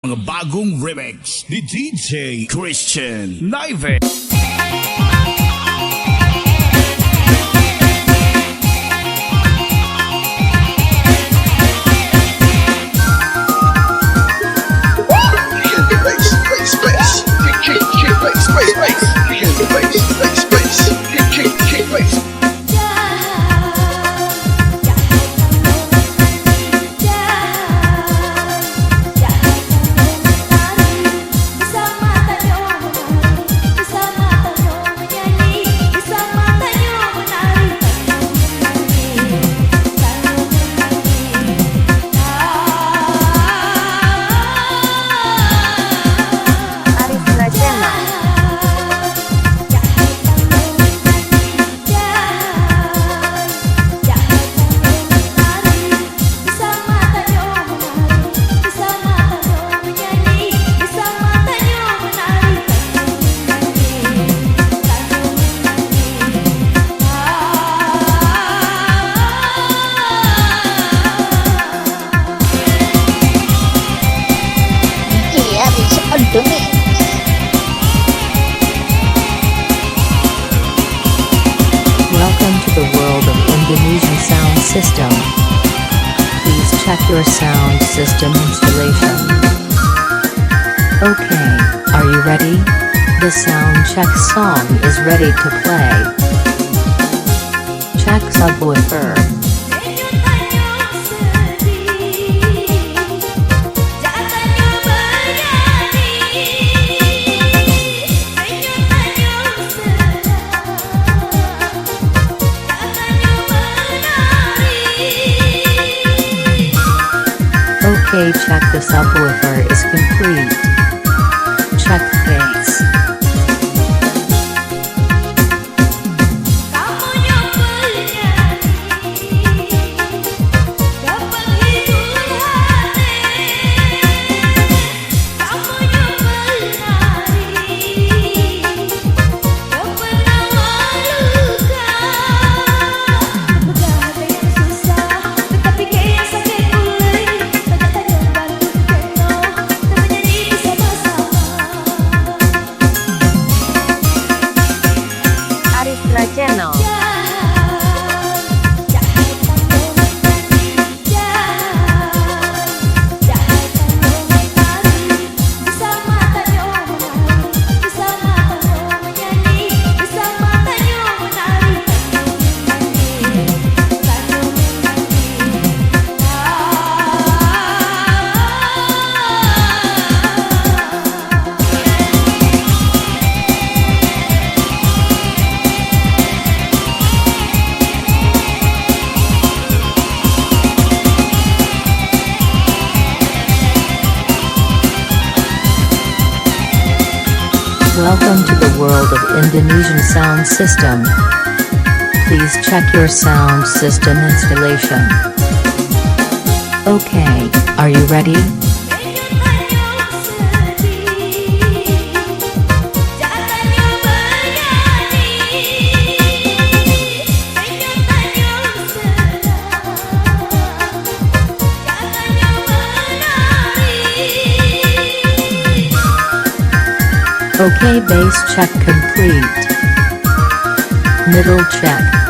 Mga bagong remix ni DJ Christian Live. Welcome to the world of Indonesian sound system. Please check your sound system installation. Okay, are you ready? The sound check song is ready to play. Check subwoofer. Okay, check the subwoofer is complete. Check bass. ARISTRA channel. Welcome to the world of Indonesian sound system. Please check your sound system installation. Okay, are you ready? Okay, bass check complete. Middle check.